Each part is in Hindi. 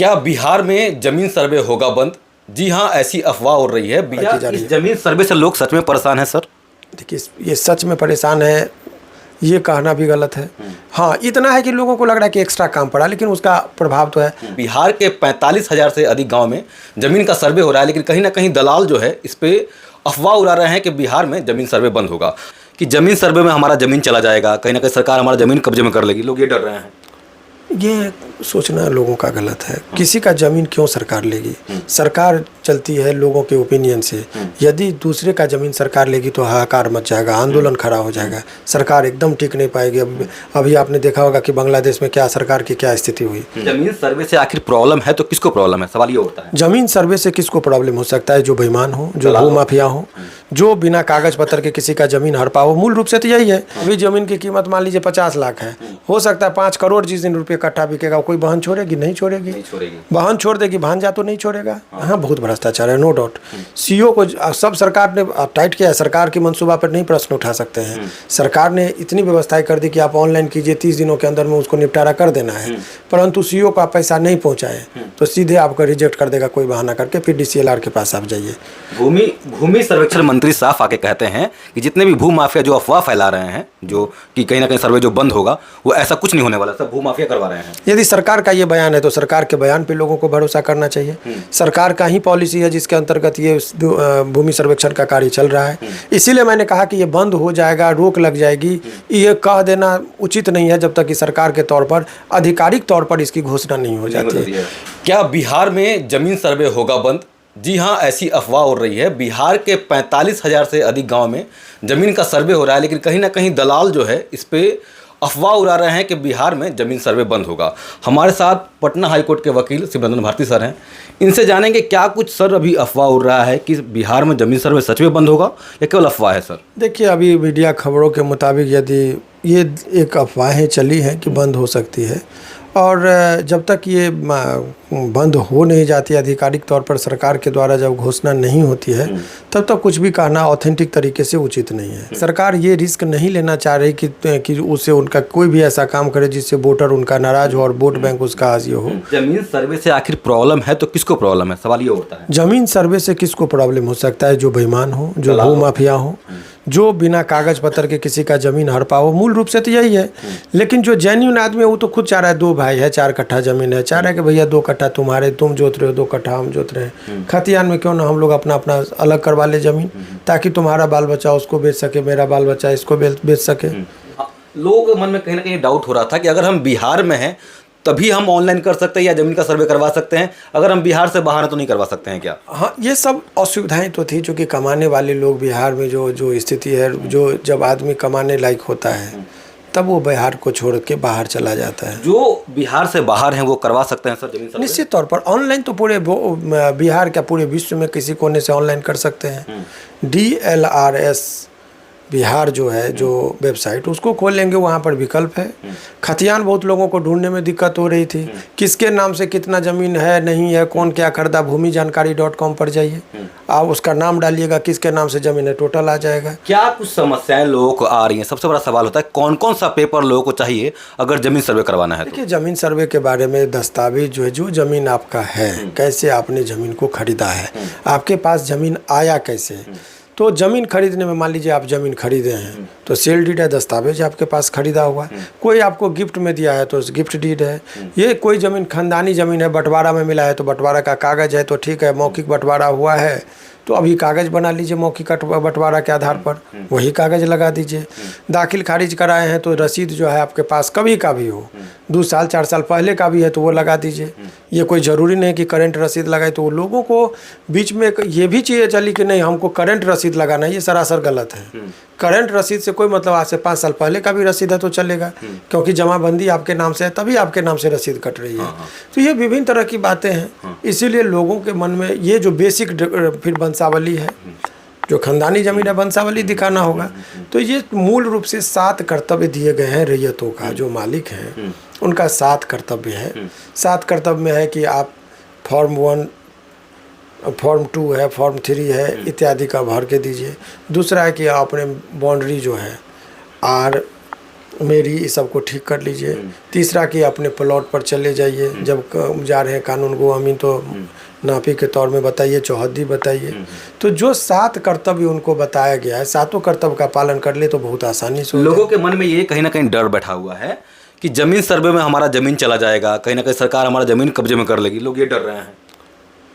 क्या बिहार में जमीन सर्वे होगा बंद? जी हाँ, ऐसी अफवाह उड़ रही है। बिहार इस जमीन सर्वे से लोग सच में परेशान हैं सर? देखिए, ये सच में परेशान है, ये कहना भी गलत है। हाँ, इतना है कि लोगों को लग रहा है कि एक्स्ट्रा काम पड़ा, लेकिन उसका प्रभाव तो है। बिहार के 45,000 से अधिक गांव में जमीन का सर्वे हो रहा है, लेकिन कहीं ना कहीं दलाल जो है इस पे अफवाह उड़ा रहे हैं कि बिहार में जमीन सर्वे बंद होगा, कि जमीन सर्वे में हमारा जमीन चला जाएगा, कहीं ना कहीं सरकार हमारा जमीन कब्जे में कर लेगी। लोग ये डर रहे हैं। ये सोचना लोगों का गलत है। किसी का ज़मीन क्यों सरकार लेगी? सरकार चलती है लोगों के ओपिनियन से। यदि दूसरे का ज़मीन सरकार लेगी तो हाहाकार मच जाएगा, आंदोलन खड़ा हो जाएगा, सरकार एकदम टिक नहीं पाएगी। अभी आपने देखा होगा कि बांग्लादेश में क्या सरकार की क्या स्थिति हुई। जमीन सर्वे से आखिर प्रॉब्लम है तो किसको प्रॉब्लम है? सवाल ये होता है। जमीन सर्वे से किसको प्रॉब्लम हो सकता है? जो बेईमान हो, जो भूमाफिया हो, जो बिना कागज पत्र के किसी का जमीन हड़पा हो। मूल रूप से तो यही है। अभी जमीन की कीमत मान लीजिए 50 लाख है, हो सकता है 5 करोड़ जिस दिन रुपये इकट्ठा बिकेगा, कोई बहन छोड़ेगी? नहीं छोड़ेगी। बहन छोड़ देगी, भांजा तो नहीं छोड़ेगा। हाँ, बहुत भ्रष्टाचार है, नो डाउट। सीओ को सब सरकार ने टाइट किया है। सरकार के मंसूबा पर नहीं प्रश्न उठा सकते हैं। सरकार ने इतनी व्यवस्थाएं कर दी कि आप ऑनलाइन कीजिए, 30 दिनों के अंदर में उसको निपटारा कर देना है। परंतु सीओ को आप पैसा नहीं पहुंचाए तो सीधे आपको रिजेक्ट कर देगा कोई बहाना करके, फिर डीसीएलआर के पास आप जाइए। भूमि सर्वेक्षण मंत्री साफ आके कहते हैं कि जितने भी भू माफिया जो अफवाह फैला रहे हैं, जो कि कहीं ना कहीं सर्वे जो बंद होगा, वो ऐसा कुछ नहीं होने वाला, सब भू माफिया करवा रहे हैं। यदि सरकार का ये बयान है तो सरकार के बयान पे लोगों को भरोसा करना चाहिए। सरकार का ही पॉलिसी है जिसके अंतर्गत ये भूमि सर्वेक्षण का कार्य चल रहा है। इसीलिए मैंने कहा कि ये बंद हो जाएगा, रोक लग जाएगी, ये कह देना उचित नहीं है जब तक कि सरकार के तौर पर, आधिकारिक तौर पर इसकी घोषणा नहीं हो जाती है। क्या बिहार में जमीन सर्वे होगा बंद? जी हाँ, ऐसी अफवाह उड़ रही है। बिहार के 45,000 से अधिक गांव में जमीन का सर्वे हो रहा है, लेकिन कहीं ना कहीं दलाल जो है इस पे अफवाह उड़ा रहे हैं कि बिहार में जमीन सर्वे बंद होगा। हमारे साथ पटना हाईकोर्ट के वकील शिवरंजन भारती सर हैं। इनसे जानेंगे क्या कुछ सर अभी अफवाह उड़ रहा है कि बिहार में जमीन सर्वे सच में बंद होगा या केवल अफवाह है सर? देखिए, अभी मीडिया खबरों के मुताबिक यदि ये एक अफवाहें चली हैं कि बंद हो सकती है, और जब तक ये बंद हो नहीं जाती, आधिकारिक तौर पर सरकार के द्वारा जब घोषणा नहीं होती है, तब तक कुछ भी कहना ऑथेंटिक तरीके से उचित नहीं है। सरकार ये रिस्क नहीं लेना चाह रही कि उससे उनका कोई भी ऐसा काम करे जिससे वोटर उनका नाराज हो और वोट बैंक उसका हासिल हो। जमीन सर्वे से आखिर प्रॉब्लम है तो किसको प्रॉब्लम है? सवाल ये होता है। जमीन सर्वे से किसको प्रॉब्लम हो सकता है? जो बेईमान हो, जो भूमाफिया हो, जो बिना कागज पत्र के किसी का जमीन हड़पा हो। मूल रूप से तो यही है। लेकिन जो जेन्युइन आदमी है वो तो खुद चाह रहा है, 2 भाई है, 4 कट्ठा जमीन है, चाह रहा है कि भैया 2 कट्ठा तुम्हारे, तुम जोत रहे हो, 2 कट्ठा हम जोत रहे हैं, खतियान में क्यों ना हम लोग अपना अपना अलग करवा ले जमीन, ताकि तुम्हारा बाल बच्चा उसको बेच सके, मेरा बाल बच्चा इसको बेच सके। लोग मन में कहीं ना कहीं डाउट हो रहा था कि अगर हम बिहार में हैं तभी हम ऑनलाइन कर सकते हैं या जमीन का सर्वे करवा सकते हैं, अगर हम बिहार से बाहर हैं तो नहीं करवा सकते हैं क्या? हाँ, ये सब असुविधाएं तो थी, चूँकि कमाने वाले लोग बिहार में जो स्थिति है, जो जब आदमी कमाने लायक होता है तब वो बिहार को छोड़ के बाहर चला जाता है। जो बिहार से बाहर हैं वो करवा सकते हैं सर जमीन सर्वे? निश्चित तौर पर ऑनलाइन तो पूरे बिहार क्या पूरे विश्व में किसी कोने से ऑनलाइन कर सकते हैं। DLRS बिहार जो है, जो वेबसाइट, उसको खोल लेंगे, वहाँ पर विकल्प है। खतियान बहुत लोगों को ढूंढने में दिक्कत हो रही थी, किसके नाम से कितना ज़मीन है, नहीं है, कौन क्या खरीदा, भूमिजानकारी.com पर जाइए, आप उसका नाम डालिएगा, किसके नाम से ज़मीन है, टोटल आ जाएगा। क्या कुछ समस्याएं लोगों को आ रही हैं? सबसे बड़ा सवाल होता है कौन कौन सा पेपर लोगों को चाहिए अगर जमीन सर्वे करवाना है? देखिए, ज़मीन सर्वे के बारे में दस्तावेज जो है, जो ज़मीन आपका है, कैसे आपने ज़मीन को खरीदा है, आपके पास ज़मीन आया कैसे। तो ज़मीन खरीदने में मान लीजिए आप ज़मीन खरीदे हैं तो सेल डीड है, दस्तावेज आपके पास खरीदा हुआ है। कोई आपको गिफ्ट में दिया है तो गिफ्ट डीड है। ये कोई ज़मीन खानदानी ज़मीन है, बंटवारा में मिला है तो बंटवारा का कागज़ है तो ठीक है। मौखिक बंटवारा हुआ है तो अभी कागज़ बना लीजिए, मौखिक बंटवारा के आधार पर वही कागज़ लगा दीजिए। दाखिल खारिज कराए हैं तो रसीद जो है आपके पास कभी का भी हो, 2 साल 4 साल पहले का भी है तो वो लगा दीजिए। ये कोई ज़रूरी नहीं कि करंट रसीद लगाए। तो लोगों को बीच में ये भी चीज़ें चली कि नहीं हमको करंट रसीद लगाना है, ये सरासर गलत है। करंट रसीद से कोई मतलब, आज से 5 साल पहले का भी रसीद है तो चलेगा, क्योंकि जमाबंदी आपके नाम से है तभी आपके नाम से रसीद कट रही है। तो ये विभिन्न तरह की बातें हैं। इसीलिए लोगों के मन में ये जो बेसिक फिर वंशावली है, जो खानदानी जमीन है, वंशावली दिखाना होगा। तो ये मूल रूप से 7 कर्तव्य दिए गए हैं रैयतों का, जो मालिक हैं उनका 7 कर्तव्य है। 7 कर्तव्य में है कि आप फॉर्म 1, फॉर्म 2 है, फॉर्म 3 है इत्यादि का भर के दीजिए। दूसरा है कि आप अपने बाउंड्री जो है मेरी इस सबको ठीक कर लीजिए। तीसरा कि अपने प्लॉट पर चले जाइए, जब जा रहे हैं कानून को अमीन तो नापी के तौर में बताइए, चौहद्दी बताइए। तो जो 7 कर्तव्य उनको बताया गया है, 7 कर्तव्य का पालन कर ले तो बहुत आसानी से लोगों के मन में ये कहीं ना कहीं डर बैठा हुआ है कि जमीन सर्वे में हमारा जमीन चला जाएगा, कहीं ना कहीं सरकार हमारा जमीन कब्जे में कर लेगी, लोग ये डर रहे हैं।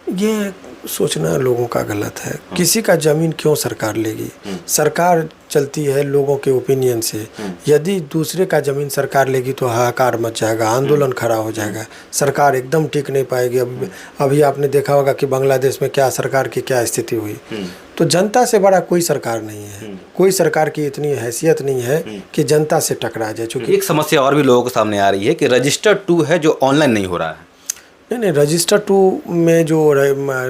ये सोचना लोगों का गलत है। किसी का जमीन क्यों सरकार लेगी? सरकार चलती है लोगों के ओपिनियन से। यदि दूसरे का जमीन सरकार लेगी तो हाहाकार मच जाएगा, आंदोलन खड़ा हो जाएगा, सरकार एकदम टिक नहीं पाएगी। अभी आपने देखा होगा कि बांग्लादेश में क्या सरकार की क्या स्थिति हुई। तो जनता से बड़ा कोई सरकार नहीं है, कोई सरकार की इतनी हैसियत नहीं है कि जनता से टकरा जाए। चूँकि एक समस्या और भी लोगों के सामने आ रही है कि रजिस्टर 2 है जो ऑनलाइन नहीं हो रहा है। नहीं, रजिस्टर 2 में जो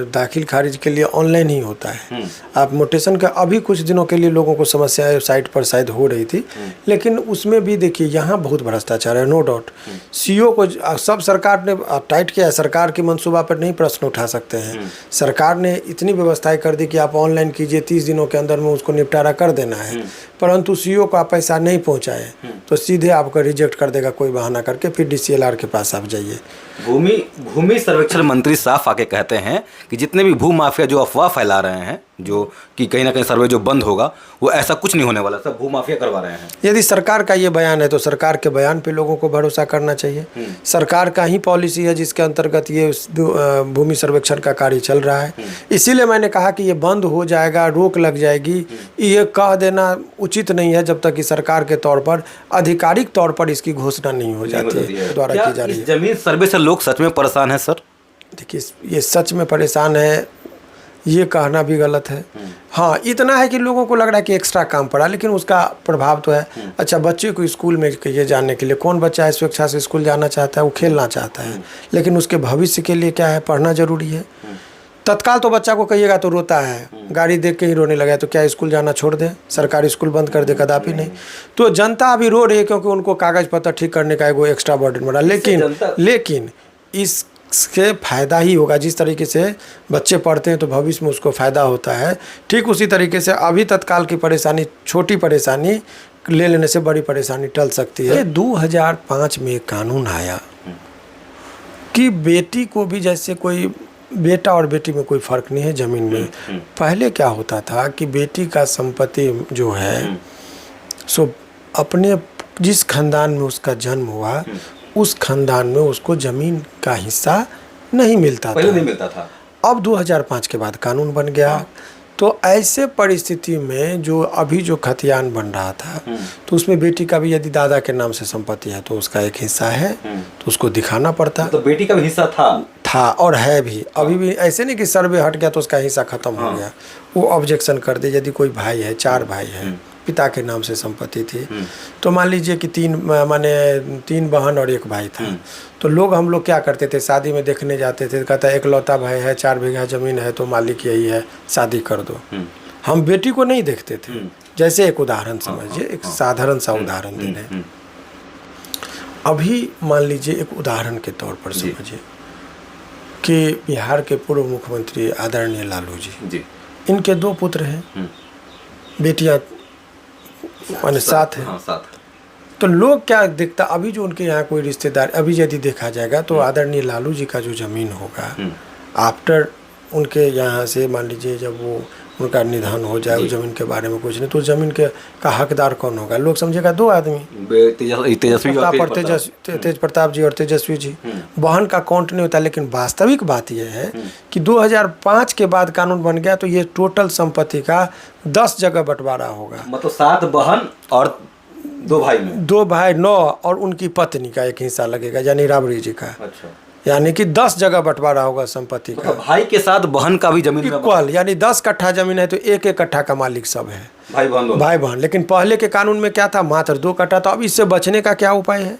दाखिल खारिज के लिए ऑनलाइन ही होता है। आप म्यूटेशन का अभी कुछ दिनों के लिए लोगों को समस्याएं साइट पर शायद हो रही थी, लेकिन उसमें भी देखिए यहाँ बहुत भ्रष्टाचार है, नो डाउट। सीईओ को सब सरकार ने टाइट किया है, सरकार की मंसूबा पर नहीं प्रश्न उठा सकते हैं। सरकार ने इतनी व्यवस्थाएं कर दी कि आप ऑनलाइन कीजिए, 30 दिनों के अंदर में उसको निपटारा कर देना है। परंतु सीईओ को आप पैसा नहीं पहुँचाए तो सीधे आपको रिजेक्ट कर देगा कोई बहाना करके, फिर DCLR के पास आप जाइए। भूमि सर्वेक्षण मंत्री साफ आके कहते हैं कि जितने भी भू माफिया जो अफवाह फैला रहे हैं, जो कि कहीं ना कहीं सर्वे जो बंद होगा, वो ऐसा कुछ नहीं होने वाला, सब भू माफिया करवा रहे हैं। यदि सरकार का ये बयान है तो सरकार के बयान पे लोगों को भरोसा करना चाहिए। सरकार का ही पॉलिसी है जिसके अंतर्गत ये भूमि सर्वेक्षण का कार्य चल रहा है। इसीलिए मैंने कहा कि ये बंद हो जाएगा, रोक लग जाएगी, ये कह देना उचित नहीं है जब तक कि सरकार के तौर पर आधिकारिक तौर पर इसकी घोषणा नहीं हो जाती है द्वारा की जा रही है। जमीन सर्वे से लोग सच में परेशान है सर? देखिए, ये सच में परेशान है ये कहना भी गलत है। हाँ, इतना है कि लोगों को लग रहा है कि एक्स्ट्रा काम पड़ा, लेकिन उसका प्रभाव तो है। अच्छा, बच्चे को स्कूल में ये जाने के लिए, कौन बच्चा है स्वेच्छा से स्कूल जाना चाहता है? वो खेलना चाहता है, लेकिन उसके भविष्य के लिए क्या है, पढ़ना जरूरी है। तत्काल तो बच्चा को कहिएगा तो रोता है, गाड़ी देख के ही रोने लगा, तो क्या स्कूल जाना छोड़ दे, सरकारी स्कूल बंद कर दे? कदापि नहीं। तो जनता अभी रो रही है क्योंकि उनको कागज पत्र ठीक करने का एगो एक्स्ट्रा बर्डन बढ़ा। लेकिन इससे फ़ायदा ही होगा। जिस तरीके से बच्चे पढ़ते हैं तो भविष्य में उसको फ़ायदा होता है, ठीक उसी तरीके से अभी तत्काल की परेशानी, छोटी परेशानी ले लेने से बड़ी परेशानी टल सकती है। 2005 में एक कानून आया कि बेटी को भी, जैसे कोई बेटा और बेटी में कोई फ़र्क नहीं है ज़मीन में। पहले क्या होता था कि बेटी का संपत्ति जो है सो अपने जिस खानदान में उसका जन्म हुआ उस खानदान में उसको जमीन का हिस्सा नहीं मिलता था, पहले नहीं मिलता था। अब 2005 के बाद कानून बन गया। तो ऐसे परिस्थिति में जो अभी जो खतियान बन रहा था तो उसमें बेटी का भी यदि दादा के नाम से संपत्ति है तो उसका एक हिस्सा है, तो उसको दिखाना पड़ता। तो बेटी का भी हिस्सा था और है भी, अभी भी। ऐसे नहीं कि सर्वे हट गया तो उसका हिस्सा खत्म हो गया। वो ऑब्जेक्शन कर दे। यदि कोई भाई है, 4 भाई है, पिता के नाम से संपत्ति थी, तो मान लीजिए कि 3 बहन और 1 भाई था, तो हम लोग क्या करते थे, शादी में देखने जाते थे, कहता है एकलौता भाई है, 4 बीघा जमीन है, तो मालिक यही है, शादी कर दो। हम बेटी को नहीं देखते थे। जैसे एक उदाहरण समझिए, एक साधारण सा उदाहरण दे रहे। अभी मान लीजिए एक उदाहरण के तौर पर समझिए कि बिहार के पूर्व मुख्यमंत्री आदरणीय लालू जी, इनके 2 पुत्र हैं, बेटियां माने 7 है। तो लोग क्या देखता, अभी जो उनके यहाँ कोई रिश्तेदार, अभी यदि देखा जाएगा तो आदरणीय लालू जी का जो ज़मीन होगा आफ्टर उनके यहाँ से, मान लीजिए जब वो उनका निधन हो जाए, उस ज़मीन के बारे में कुछ नहीं, तो ज़मीन के का हकदार कौन होगा? लोग समझेगा 2 आदमी, तेज प्रताप जी और तेजस्वी जी। बहन का काउंट नहीं होता। लेकिन वास्तविक बात यह है कि 2005 के बाद कानून बन गया तो ये टोटल संपत्ति का 10 जगह बंटवारा होगा। मतलब 7 बहन और 2 भाई में 2 भाई 9 और उनकी पत्नी का एक हिस्सा लगेगा, यानी राबड़ी जी का। अच्छा, यानी कि 10 जगह बंटवारा होगा संपत्ति का। मतलब भाई के साथ बहन का भी जमीन इक्वल, यानी 10 कट्ठा जमीन है तो 1 कट्ठा का मालिक सब है, भाई बहन। लेकिन पहले के कानून में क्या था, मात्र 2 कट्ठा। तो अब इससे बचने का क्या उपाय है?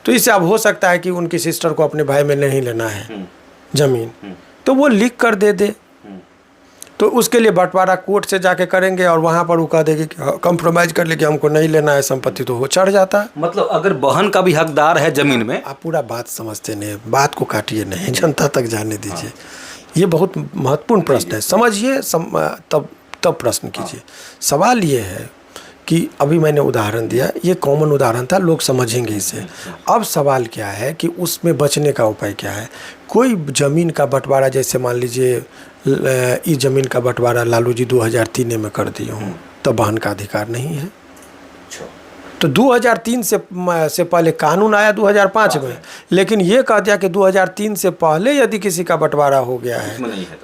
तो इससे अब हो सकता है कि उनकी सिस्टर को अपने भाई में नहीं लेना है जमीन, तो वो लिख कर दे दे, तो उसके लिए बंटवारा कोर्ट से जाके करेंगे और वहाँ पर वो कह देगी कि कंप्रोमाइज़ कर ले कि हमको नहीं लेना है संपत्ति, तो वो चढ़ जाता है। मतलब अगर बहन का भी हकदार है जमीन में। आप पूरा बात समझते नहीं, बात को काटिए नहीं, जनता तक जाने दीजिए। ये बहुत महत्वपूर्ण प्रश्न है, समझिए तब प्रश्न कीजिए। सवाल ये है कि अभी मैंने उदाहरण दिया, ये कॉमन उदाहरण था, लोग समझेंगे इसे। अब सवाल क्या है कि उसमें बचने का उपाय क्या है। कोई ज़मीन का बंटवारा, जैसे मान लीजिए इस ज़मीन का बंटवारा लालू जी 2003 में कर दिए हों, तो बहन का अधिकार नहीं है। तो 2003 से पहले कानून आया 2005 में, लेकिन ये कह दिया कि 2003 से पहले यदि किसी का बंटवारा हो गया है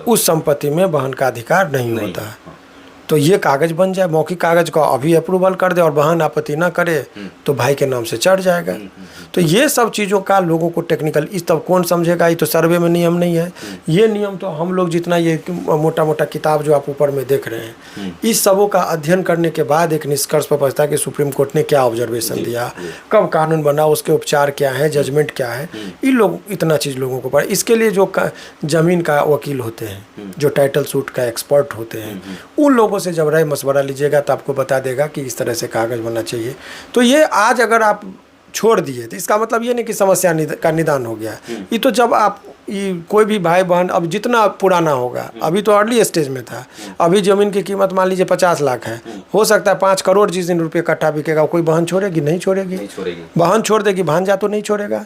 उस संपत्ति में बहन का अधिकार नहीं होता है। तो ये कागज़ बन जाए, मौखिक कागज़ को अभी अप्रूवल कर दे और बहन आपत्ति ना करे तो भाई के नाम से चढ़ जाएगा। तो ये सब चीज़ों का लोगों को टेक्निकल इस तब कौन समझेगा। ये तो सर्वे में नियम नहीं है, ये नियम तो हम लोग जितना ये मोटा मोटा किताब जो आप ऊपर में देख रहे हैं, इस सबों का अध्ययन करने के बाद एक निष्कर्ष पर पहुंचता है कि सुप्रीम कोर्ट ने क्या ऑब्जर्वेशन दिया, कब कानून बना, उसके उपचार क्या है, जजमेंट क्या है, ये लोग इतना चीज़ लोगों को पढ़े। इसके लिए जो ज़मीन का वकील होते हैं, जो टाइटल सूट का एक्सपर्ट होते हैं, उन लोगों से जब राय मशवरा लीजिएगा तो आपको बता देगा कि इस तरह से कागज़ बनना चाहिए। तो ये आज अगर आप छोड़ दिए तो इसका मतलब ये नहीं कि समस्या का निदान हो गया। ये तो जब आप ये कोई भी भाई बहन अब जितना पुराना होगा, अभी तो अर्ली स्टेज में था, अभी ज़मीन की कीमत मान लीजिए 50 लाख है, हो सकता है 5 करोड़ जिस दिन रुपये कट्ठा बिकेगा, कोई बहन छोड़ेगी? नहीं छोड़ेगी। बहन छोड़ देगी, भांजा तो नहीं छोड़ेगा,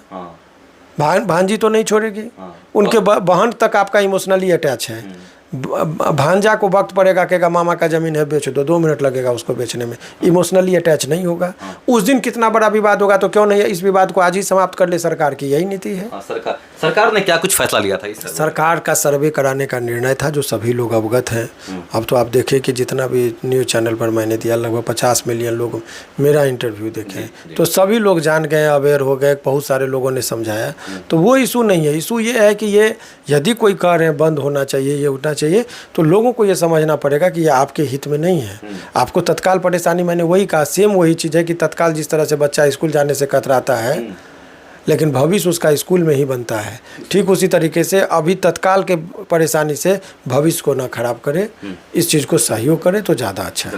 भांजी तो नहीं छोड़ेगी। उनके बहन तक आपका इमोशनली अटैच है। भांजा को वक्त पड़ेगा, कहेगा मामा का ज़मीन है बेच दो, 2 मिनट लगेगा उसको बेचने में, इमोशनली अटैच नहीं होगा। उस दिन कितना बड़ा विवाद होगा, तो क्यों नहीं इस विवाद को आज ही समाप्त कर ले। सरकार की यही नीति है। सरकार ने क्या कुछ फैसला लिया था इस सरकार का सर्वे कराने का निर्णय था, जो सभी लोग अवगत हैं। अब तो आप देखें कि जितना भी न्यूज़ चैनल पर मैंने दिया, लगभग 50 मिलियन लोग मेरा इंटरव्यू देखे, तो सभी लोग जान गए, अवेयर हो गए, बहुत सारे लोगों ने समझाया। तो वो इशू नहीं है। इशू ये है कि ये यदि कोई कह रहे हैं बंद होना चाहिए, ये उठना चाहिए, तो लोगों को ये समझना पड़ेगा कि ये आपके हित में नहीं है। आपको तत्काल परेशानी, मैंने वही कहा, सेम वही चीज़ है कि तत्काल जिस तरह से बच्चा स्कूल जाने से कतराता है, लेकिन भविष्य उसका स्कूल में ही बनता है, ठीक उसी तरीके से अभी तत्काल के परेशानी से भविष्य को ना खराब करे, इस चीज़ को सहयोग करे तो ज़्यादा अच्छा है।